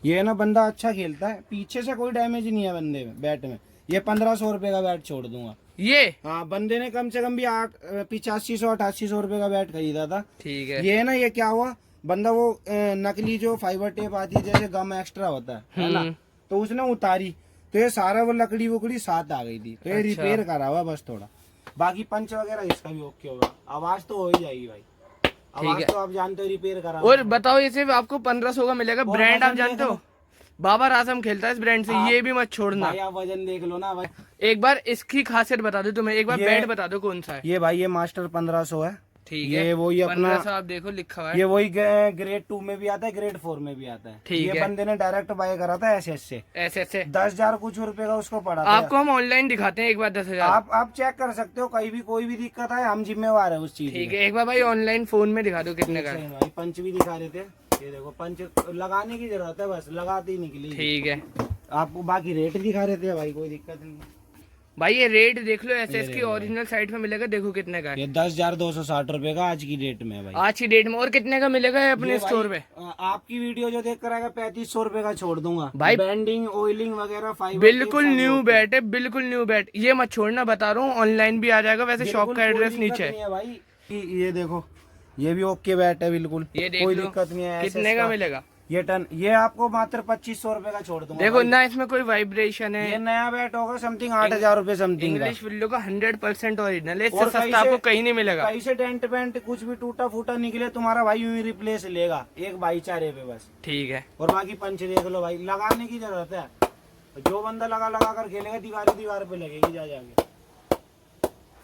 ये ना बंदा अच्छा खेलता है, पीछे से कोई डैमेज नहीं है बंदे में, बैट में। ये 1500 रुपए का बैट छोड़ दूंगा ये। हाँ, बंदे ने कम से कम भी 8500 रुपए का बैट खरीदा था। ठीक है। ये ना, ये क्या हुआ, बंदा वो नकली जो फाइबर टेप आती है, जैसे गम एक्स्ट्रा होता है ना, तो उसने उतारी, तो ये सारा वो लकड़ी वकड़ी साथ आ गई थी, तो ये रिपेयर करा हुआ बस थोड़ा। बाकी पंच वगैरह इसका भी ओके होगा, आवाज तो हो ही जाएगी भाई, आवाज तो आप जानते हो, रिपेयर करा। और बताओ, ये सिर्फ आपको 1500 का मिलेगा। ब्रांड आप जानते हो, बाबर आजम खेलता है इस ब्रांड से। ये भी मत छोड़ना भाई, आप वजन देख लो ना भाई। एक बार इसकी खासियत बता दो तुम्हें, एक बार बैट बता दो कौन सा है। ये भाई, ये मास्टर 1500 है। ठीक है। ये वही अपना 1500 आप देखो लिखा हुआ है। ये वही ग्रेड 2 में भी आता है, ग्रेड 4 में भी आता है। ठीक है। ये बंदे ने डायरेक्ट बाय करा था एसएस से। 10,000 कुछ रुपए का उसको पड़ा था। आपको हम ऑनलाइन दिखाते हैं एक बार 10,000। आप चेक कर सकते हो, कहीं भी कोई भी दिक्कत है, हम जिम्मेवार है उस चीज। ठीक है, एक बार भाई ऑनलाइन फोन में दिखा दो कितने का है। भाई पंच भी दिखा रहे थे, ये देखो पंच लगाने की जरूरत है, बस लगाते ही निकली। ठीक है। आपको बाकी रेट दिखा रहे थे भाई, कोई दिक्कत नहीं भाई। ये रेट देख लो, एसएस की ओरिजिनल साइट में मिलेगा, देखो कितने का है। ये 10,260 रुपए का आज की डेट में है भाई, आज की डेट में। और कितने का मिलेगा ये अपने स्टोर पे? आपकी वीडियो जो देख कर आएगा 3500 रुपए का छोड़ दूंगा भाई। बैंडिंग, ऑयलिंग वगैरह फाइबर, बिल्कुल न्यू बैट है, बिल्कुल न्यू बैट। ये मत छोड़ना, बता रहा हूँ, ऑनलाइन भी आ जाएगा। वैसे शॉप का एड्रेस नीचे है भाई। ये देखो, ये भी ओके बैट है बिल्कुल, कोई दिक्कत नहीं है। कितने का मिलेगा ये टन? ये आपको मात्र 2500 रुपए का छोड़ दूंगा। देखो ना, इसमें कोई वाइब्रेशन है। ये नया बैट होगा समथिंग 8,000 रुपए समथिंग। इंग्लिश विल्लो का 100% ओरिजिनल है, इससे सस्ता आपको कहीं नहीं मिलेगा। कहीं से डेंट पेंट कुछ भी टूटा फूटा निकले, तुम्हारा भाई यूं ही रिप्लेस लेगा, एक भाईचारे पे बस। ठीक है। और बाकी पंच देख लो भाई, लगाने की जरूरत है, जो बंदा लगा कर खेलेगा दीवार पे लगेगी जा जाके।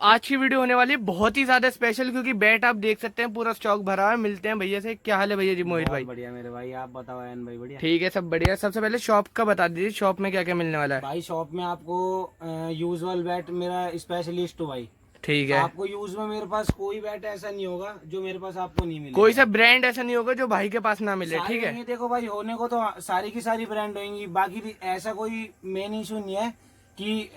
आज की वीडियो होने वाली है बहुत ही ज्यादा स्पेशल, क्योंकि बैट आप देख सकते हैं पूरा स्टॉक भरा हुआ है। मिलते हैं भैया से। क्या हाल है भैया जी? मोहित भाई बढ़िया मेरे भाई, आप बताओ एन भाई? बढ़िया। ठीक है, सब बढ़िया। सबसे पहले शॉप का बता दीजिए, शॉप में क्या क्या मिलने वाला है? भाई शॉप में आपको यूजुअल बैट, मेरा स्पेशलिस्ट हूँ भाई। ठीक है। आपको यूज में मेरे पास कोई बैट ऐसा नहीं होगा जो मेरे पास आपको नहीं मिले, कोई सा ब्रांड ऐसा नहीं होगा जो भाई के पास ना मिले। ठीक है। देखो भाई, होने को तो सारी की सारी ब्रांड होंगी, बाकी ऐसा कोई मेन इशू नहीं है कि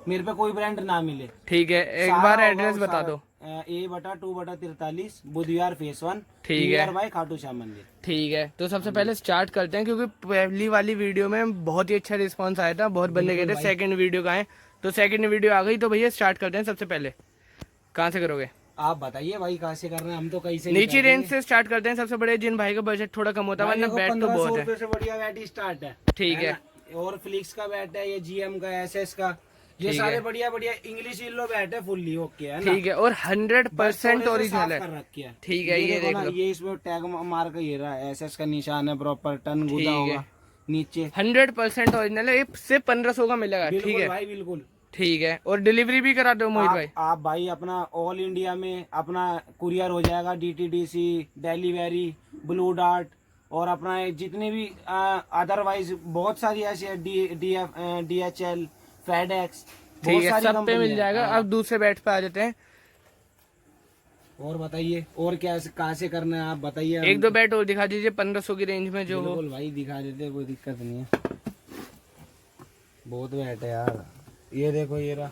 मेरे पे कोई ब्रांड ना मिले। ठीक है, एक बार एड्रेस बता दो। A/2/43 Budhvihar face 1। ठीक है भाई, खाटू श्याम मंदिर। ठीक है, तो सबसे पहले स्टार्ट करते हैं, क्योंकि पहली वाली वीडियो में बहुत ही अच्छा रिस्पांस आया था, बहुत बंदे कहते हैं सेकंड वीडियो का है, तो सेकंड वीडियो आ गई। तो भैया स्टार्ट करते हैं। सबसे पहले कहाँ से करोगे आप बताइए भाई? कहाँ से करना है? हम तो कहीं से नीचे रेंज से स्टार्ट करते हैं। सबसे बड़े जिन भाई का बजट थोड़ा कम होता है, वरना बैट तो बहुत है। से बढ़िया बैट स्टार्ट है। ठीक है। और फ्लिक्स का बैट है, ये जीएम का, एसएस का, ये सारे बढ़िया बढ़िया इंग्लिश इल्लो बैट है, फुल्ली ओके है ना? ठीक है। और 100% ओरिजिनल है। ठीक है, ये देखो, ये इसमें टैग मार का ये रहा है, एसएस का निशान है, प्रॉपर टन गुदा होगा नीचे। 100% ओरिजिनल है, ये सिर्फ 1500 का मिलेगा। ठीक है भाई, बिल्कुल। ठीक है। और डिलीवरी भी करा दो मोहित भाई? आप भाई अपना ऑल इंडिया में अपना कुरियर हो जाएगा, डीटीडीसी, डिलीवरी, ब्लू डार्ट, और अपना जितने भी अदरवाइज बहुत सारी ऐसी है, DHL, फेडेक्स, ठीक है, सब पे मिल जाएगा। अब दूसरे बैट पे आ जाते हैं। और बताइए, और क्या कहाँ से करना है आप बताइए? एक दो बैट और दिखा दीजिए 1500 की रेंज में जो हो। बिल्कुल भाई, दिखा देते, कोई दिक्कत नहीं है। बहुत बैट है यार, ये देखो ये रहा।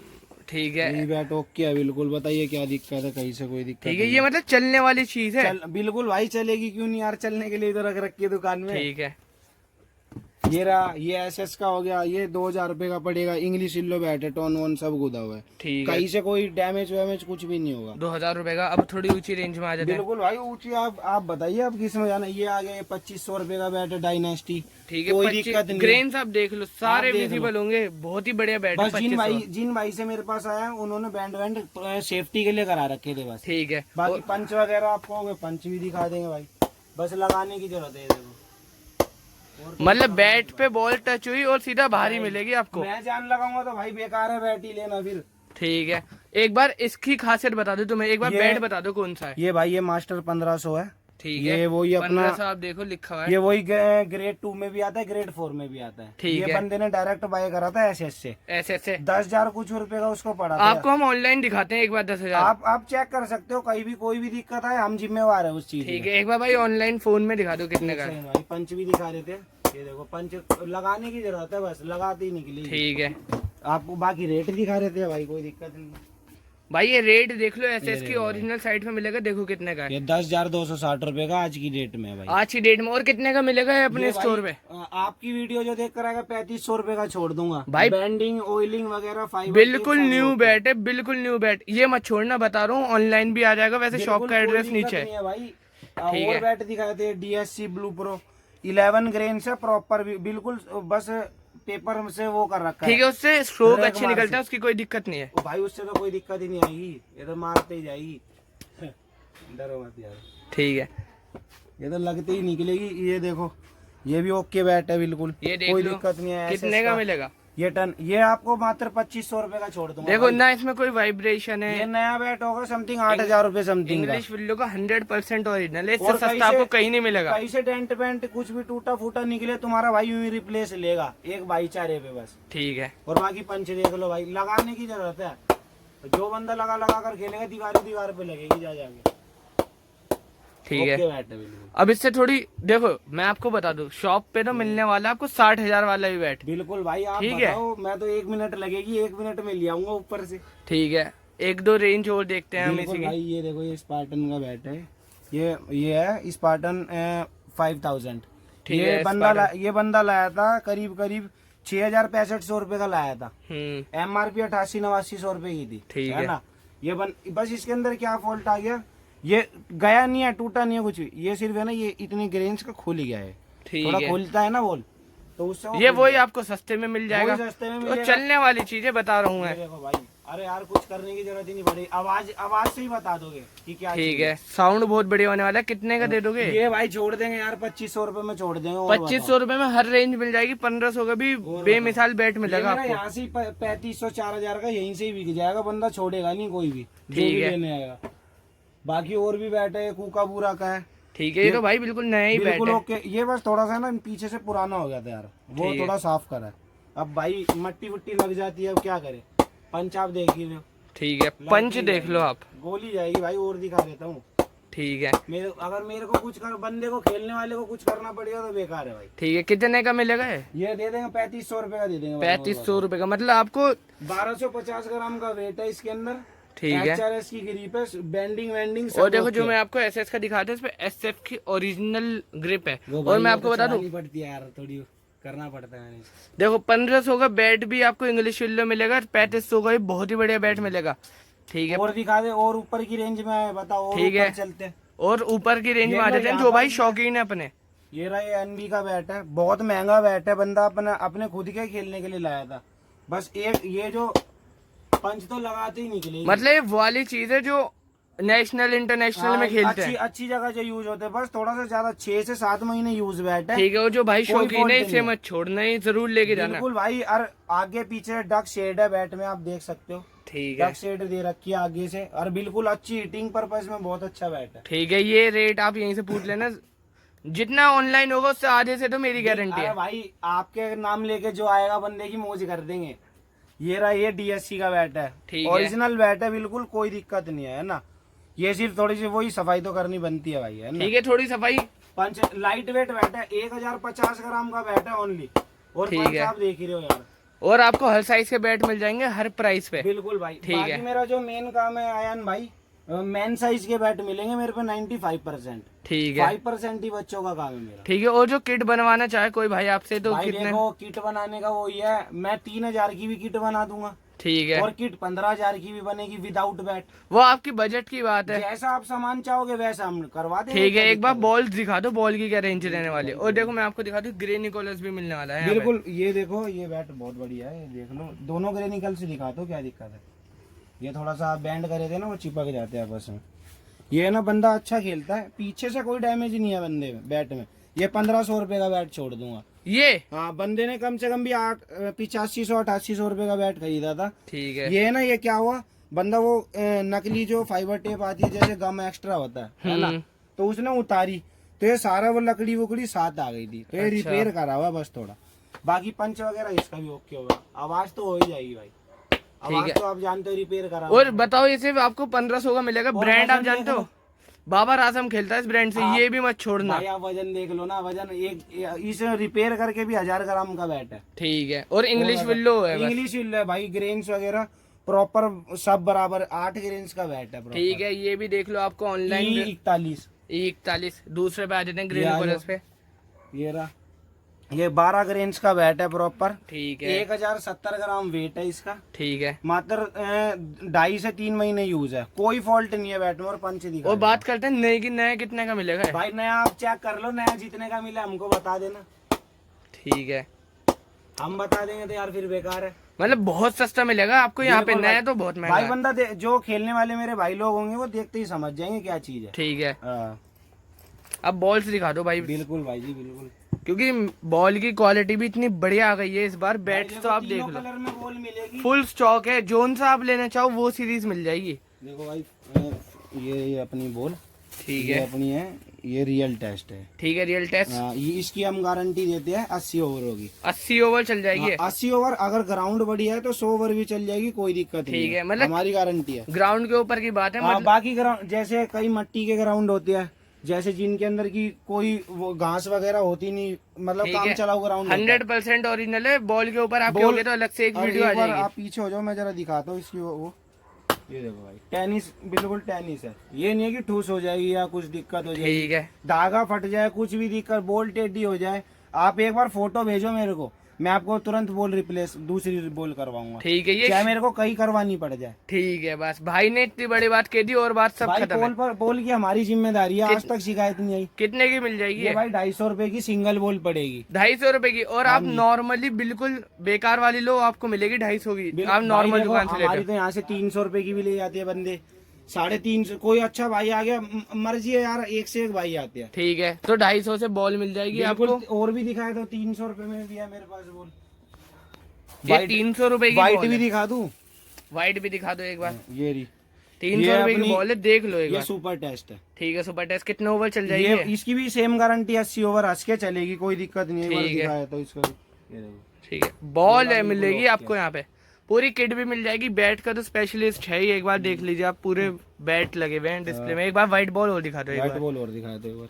ठीक है, ये बैट ओके है बिल्कुल। बताइए क्या दिक्कत है? कहीं से कोई दिक्कत? ठीक है, ये मतलब चलने वाली चीज है। बिल्कुल भाई, चलेगी क्यों नहीं यार, चलने के लिए तो रख रखी है दुकान में। ठीक है। ये रहा, ये एसएस का हो गया, ये 2,000 रुपए का पड़ेगा। इंग्लिश इल्लो बैट है, टोन वोन सब गुदा हुआ है। ठीक है। कहीं से कोई डैमेज वैमेज कुछ भी नहीं होगा। 2,000 रुपए का। अब थोड़ी ऊंची रेंज में आ जाते हैं। बिल्कुल भाई, ऊंची। आप बताइए अब किस में जाना। ये आ गया 2500 रुपए का बैट है, डायनेस्टी। ठीक है, कोई दिक्कत नहीं। ग्रेन्स आप देख लो, सारे विजिबल होंगे, बहुत ही बढ़िया बैट है। जिन भाई से मेरे पास आया, उन्होंने बैंड वैंड सेफ्टी के लिए करा रखे थे बस। ठीक है। बाकी पंच वगैरह आप कहोगे, पंच भी दिखा देंगे भाई, बस लगाने की जरूरत है। देखो, मतलब बैट पे बॉल टच हुई और सीधा भारी मिलेगी आपको। मैं जान लगाऊंगा तो भाई बेकार है, बैट ही लेना फिर। ठीक है, एक बार इसकी खासियत बता दो तुम्हें, एक बार बैट बता दो कौन सा है? ये भाई, ये मास्टर 1500 है। ठीक है। ये वही अपना, आप देखो लिखा हुआ है, ये वही ग्रेड 2 में भी आता है, ग्रेड 4 में भी आता है। ठीक है। बंदे ने डायरेक्ट बाय करा था एसएस से। 10,000 कुछ रुपए का उसको पड़ा था। आपको हम ऑनलाइन दिखाते हैं एक बार 10,000। आप चेक कर सकते हो, कहीं भी कोई भी दिक्कत है, हम जिम्मेवार है उस चीज। ठीक है, एक बार भाई ऑनलाइन फोन में दिखा दो कितने का। भाई पंच भी दिखा रहे थे, ये देखो पंच लगाने की जरूरत है, बस लगाते ही निकली। ठीक है। आपको बाकी रेट दिखा रहे थे भाई, कोई दिक्कत नहीं। भाई ये रेट देख लो, एसएस की ओरिजिनल साइट पे मिलेगा, देखो कितने का है ये 10,260 रुपए का आज की डेट में है भाई। आज की डेट में। और कितने का मिलेगा ये अपने स्टोर पे? आपकी वीडियो जो देख कर आएगा 3500 रुपए का छोड़ दूंगा भाई। बैंडिंग ऑयलिंग वगैरह फाइबर बिल्कुल न्यू बैट है, बिल्कुल न्यू बैट, ये मत छोड़ना, बता रहा हूँ। ऑनलाइन भी आ जाएगा, वैसे शॉप का एड्रेस नीचे है भाई। और बैट दिखाए थे DSC ब्लू प्रो 11 ग्रेन से प्रॉपर, बिल्कुल बस पेपर से वो कर रखा है। ठीक है, उससे स्ट्रोक अच्छे निकलता है, उसकी कोई दिक्कत नहीं है भाई। उससे तो कोई दिक्कत ही नहीं आएगी, ये तो मारते ही जाएगी, डरो मत यार। ठीक है, ये तो लगते ही निकलेगी। ये देखो, ये भी ओके बैट है बिल्कुल, ये देख कोई लो। दिक्कत नहीं है। कितने का मिलेगा ये टन? ये आपको मात्र 2500 रुपए का छोड़ दूंगा। देखो ना, इसमें कोई वाइब्रेशन है। ये नया बैट होगा समथिंग 8,000 रुपए समथिंग। इंग्लिश विल्लो का 100% ओरिजिनल है, इससे सस्ता आपको कहीं नहीं मिलेगा। कहीं से डेंट पेंट कुछ भी टूटा फूटा निकले तुम्हारा भाई यूं ही रिप्लेस लेगा, एक भाईचारे पे बस। ठीक है, और बाकी पंच देख लो भाई, लगाने की जरूरत है। जो बंदा लगा कर खेलेगा दीवार पे लगेगी जा जाके। ठीक है। अब इससे थोड़ी देखो, मैं आपको बता दूं, शॉप पे तो मिलने वाला आपको 60,000 वाला भी बैट। बिल्कुल भाई, आप बताओ, मैं तो 1 मिनट लगेगी, 1 मिनट में ले आऊंगा ऊपर से। ठीक है, एक दो रेंज और देखते हैं हम इसी की। भाई ये देखो, ये स्पार्टन का बैट है, ये है स्पार्टन 5000। ये बंदा लाया था करीब 6,065 रुपए का लाया था। MRP 88-8900 रुपए की थी, ठीक है ना। ये बस इसके अंदर क्या फॉल्ट आ गया, ये गया नहीं है, टूटा नहीं है कुछ भी, ये सिर्फ है ना, ये इतने ग्रेन्स का खुल गया है, थोड़ा खोलता है ना बॉल, तो उससे ये वही आपको सस्ते में मिल जाएगा। सस्ते में तो चलने वाली चीजें बता रहा हूँ मैं। देखो भाई, अरे यार कुछ करने की जरूरत ही नहीं पड़ेगी, आवाज से ही बता दोगे कि क्या। ठीक है, साउंड बहुत बढ़िया होने वाला है। कितने का दे दोगे? ये भाई छोड़ देंगे यार, 2500 रुपए में छोड़ देंगे। 2500 रुपए में हर रेंज मिल जाएगी, 1500 का भी बेमिसाल बैट मिलेगा आपको। यहाँ से 3500-4000 का यहीं से ही बिक जाएगा, बंदा छोड़ेगा नहीं कोई भी, ठीक है, लेने आएगा। बाकी और भी बैट है, कूकाबूरा का है। ठीक है, ये तो भाई बिल्कुल नया ही बैट है। ओके, ये बस थोड़ा सा ना पीछे से पुराना हो गया था यार, वो थोड़ा साफ करा है। अब भाई मट्टी वट्टी लग जाती है, अब क्या करे। पंच आप देख ही लो। ठीक है, पंच देख लो आप, गोली जाएगी भाई, और दिखा देता हूँ। ठीक है, अगर मेरे को कुछ बंदे को, खेलने वाले को कुछ करना पड़ेगा तो बेकार है भाई। ठीक है, कितने का मिलेगा ये दे देंगे 3500 रुपए का दे देंगे। 3500 रुपए का, मतलब आपको 1250 ग्राम का वेट है इसके अंदर। ठीक है, HRS की ग्रिप है, बैंडिंग वैंडिंग। और देखो जो मैं आपको SS का दिखाता हूँ, इस पे SF की ओरिजिनल ग्रिप है। और मैं आपको बता दूं, पड़ती है यार, थोड़ी करना पड़ता है। देखो 1500 का बैट भी आपको इंग्लिश विल्लो मिलेगा, 3500 का भी बहुत ही बढ़िया बैट मिलेगा। ठीक है, और दिखा दे, और ऊपर की रेंज में बताओ। ठीक है, चलते और ऊपर की रेंज में आ जाते हैं जो भाई शौकीन है अपने। ये रहा, ये NB का बैट है, बहुत महंगा बैट है, बंदा अपने खुद के खेलने के लिए लाया था। बस एक ये जो पंच तो लगाते ही निकले, मतलब वाली चीज है जो नेशनल इंटरनेशनल में खेलते हैं, अच्छी जगह जो यूज होते हैं। बस थोड़ा सा ज्यादा 6 से 7 महीने यूज बैट है। ठीक है, वो जो भाई शौकीन है इसे मत छोड़ना, ही जरूर लेके जाना। बिल्कुल भाई, और आगे पीछे डक शेड है बैट में, आप देख सकते हो। ठीक है, डक शेड दे रखी है आगे से, और बिल्कुल अच्छी हिटिंग पर्पज में बहुत अच्छा बैट है। ठीक है, ये रेट आप यहीं से पूछ लेना, जितना ऑनलाइन होगा उससे आधे से तो मेरी गारंटी है भाई। आपके नाम लेके जो आएगा बंदे की मौज कर देंगे। ये रहा, ये DSC का बैट है, ओरिजिनल बैट है, बिल्कुल कोई दिक्कत नहीं है ना। ये सिर्फ थोड़ी सी वही सफाई तो करनी बनती है भाई, है ना। ठीक है, थोड़ी सफाई। पंच लाइट वेट बैट है, 1050 ग्राम का बैट है ओनली। और ठीक है, आप देख ही रहे हो यार, और आपको हर साइज के बैट मिल जाएंगे हर प्राइस पे। बिल्कुल भाई। ठीक है, मेरा जो मेन काम है आयान भाई, मेन साइज के बैट मिलेंगे मेरे पे 95%। ठीक है, 5% ही बच्चों का काम है मेरा। ठीक है, और जो किट बनवाना चाहे कोई भाई आपसे, तो भाई देखो, किट बनाने का वो ही है, मैं 3000 की भी किट बना दूंगा। ठीक है, और किट 15,000 की भी बनेगी विदाउट बैट। वो आपकी बजट की बात है, जैसा आप सामान चाहोगे वैसा हम करवा देंगे। ठीक है, एक बार बॉल दिखा दो, बॉल की क्या रेंज रहने वाली है। और देखो मैं आपको दिखा दूं, ग्रे निकोलस भी मिलने वाला है। बिल्कुल, ये देखो, ये बैट बहुत बढ़िया है, ये देख लो। दोनों ग्रे निकल से दिखा दो, क्या दिक्कत है। ये थोड़ा सा बैंड करे थे ना, वो चिपक जाते हैं आपस में। ये ना बंदा अच्छा खेलता है, पीछे से कोई डैमेज नहीं है बंदे में, बैट में। ये 1500 रुपए का बैट छोड़ दूंगा। ये हाँ, बंदे ने कम से कम भी 8500-8800 रुपए का बैट खरीदा था। ठीक है, ये ना, ये क्या हुआ, बंदा वो नकली जो फाइबर टेप आती है, जैसे गम एक्स्ट्रा होता है ना, तो उसने उतारी, तो ये सारा वो लकड़ी वकड़ी साथ आ गई थी, तो ये रिपेयर करा हुआ बस थोड़ा। बाकी पंच वगैरह इसका भी ओके होगा, आवाज तो हो ही जाएगी भाई। आवाज तो आप जानते हो, रिपेयर करा। और बताओ, ये सिर्फ आपको 1500 का मिलेगा। ब्रांड आप जानते हो, बाबर आजम खेलता है इस ब्रांड से, ये भी मत छोड़ना। भाई आप वजन देख लो ना, वजन इसे रिपेयर करके भी 1000 ग्राम का बैट है। ठीक है, और इंग्लिश विल्लो है, इंग्लिश विल्लो है भाई, ग्रेन्स वगैरह प्रॉपर सब बराबर 8 ग्रेन्स का बैट है। ठीक है, ये भी देख लो आपको ऑनलाइन 41 दूसरे पे आ जाते हैं ग्रीन कलर पे। ये रहा, ये 12 ग्रेन्स का बैट है प्रॉपर। ठीक है, 1070 ग्राम वेट है इसका। ठीक है, मात्र 2.5 से 3 महीने यूज है, कोई फॉल्ट नहीं है बैट में। और पंच दिखा। और बात करते हैं नए की, नया कितने का मिलेगा भाई? नया आप चेक कर लो, नया जितने का मिला हमको बता देना। ठीक है, हम बता देंगे तो यार फिर बेकार है। मतलब बहुत सस्ता मिलेगा आपको यहाँ पे, नया तो बहुत महंगा भाई है। बंदा जो खेलने वाले मेरे भाई लोग होंगे वो देखते ही समझ जाएंगे क्या चीज है। ठीक है, हाँ। अब बॉल से दिखा दो भाई। बिल्कुल भाई जी, बिल्कुल। क्योंकि बॉल की क्वालिटी भी इतनी बढ़िया आ गई है इस बार। बैट्स तो आप देख लो, कलर में बॉल मिलेगी, फुल स्टॉक है। जोन सा आप लेना चाहो वो सीरीज मिल जाएगी। देखो भाई, ये अपनी बॉल, ठीक ये है, अपनी है, ये रियल टेस्ट है। ठीक है, रियल टेस्ट। ये इसकी हम गारंटी देते हैं 80 ओवर होगी। 80 ओवर चल जाएगी। 80 ओवर, अगर ग्राउंड बढ़िया है तो 100 ओवर भी चल जाएगी, कोई दिक्कत नहीं ठीक है, मतलब हमारी गारंटी है। ग्राउंड के ऊपर की बात है। मतलब बाकी ग्राउंड जैसे कई मट्टी के ग्राउंड होते हैं, जैसे जिनके अंदर की कोई वो घास वगैरह होती नहीं, मतलब काम चलाओ ग्राउंड 100% ओरिजिनल है। बॉल के ऊपर आप कहोगे तो अलग से एक वीडियो आ जाएगी। आप पीछे हो जाओ, मैं जरा दिखाता हूँ इसकी वो। ये देखो भाई, टेनिस, बिल्कुल टेनिस है। ये नहीं है कि ठूस हो जाएगी या कुछ दिक्कत हो जाएगी। ठीक है, धागा फट जाए, कुछ भी दिक्कत, बॉल टेढ़ी हो जाए, आप एक बार फोटो भेजो मेरे को, मैं आपको तुरंत बॉल रिप्लेस दूसरी बॉल करवाऊंगा। ठीक है, ये चाहे मेरे को कहीं करवानी पड़ जाए। ठीक है, बस भाई ने इतनी बड़ी बात कह दी और बात सब खत्म है। बॉल की हमारी जिम्मेदारी है, आज तक शिकायत नहीं आई। कितने की मिल जाएगी ये भाई 250 रुपए की सिंगल बॉल पड़ेगी। 250 रुपए की। और आप नॉर्मली बिल्कुल बेकार वाली लो, आपको मिलेगी 250 की। आप नॉर्मल दुकान से लेते तो यहाँ से 300 रुपए की भी ले जाते हैं बंदे, 350। कोई अच्छा भाई आ गया, मर्जी है यार, एक से एक भाई आते हैं। ठीक है, तो 250 से बॉल मिल जाएगी आपको। और भी दिखाया तो 300 रुपए में भी है मेरे पास बॉल। ये 300 रुपए की व्हाइट भी दिखा दूं? व्हाइट भी दिखा दो एक बार। ये रही 300 रुपए की बॉल है, देख लो एक ये बार। सुपर टेस्ट है। ठीक है, सुपर टेस्ट। कितने ओवर चल ये जाएगी? इसकी भी सेम गारंटी 80 ओवर हंस के चलेगी, कोई दिक्कत नहीं है। ठीक है। दिखाया तो इसका ये देखो। ठीक है, बॉल है मिलेगी आपको यहाँ पे। पूरी किट भी मिल जाएगी। बैट का तो स्पेशलिस्ट है ही, एक बार देख लीजिए आप। पूरे बैट लगे हुए हैं डिस्प्ले में। एक बार व्हाइट बॉल और दिखा दो एक व्हाइट बार। बॉल और दिखाया तो एक बार।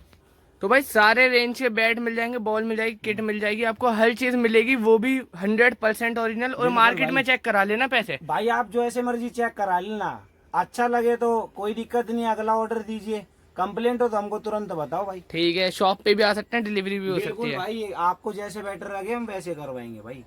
तो भाई सारे रेंज के बैट मिल जाएंगे, बॉल मिल जाएगी, किट मिल जाएगी आपको, हर चीज मिलेगी, वो भी 100% ओरिजिनल। और मार्केट में चेक करा लेना पैसे। भाई आप जो ऐसे मर्जी चेक करा लेना, अच्छा लगे तो कोई दिक्कत नहीं, अगला ऑर्डर दीजिए। कंप्लेंट हो तो हमको तुरंत बताओ भाई। ठीक है, शॉप पे भी आ सकते हैं, डिलीवरी भी हो सकती है भाई, आपको जैसे बेटर लगे हम वैसे करवाएंगे भाई।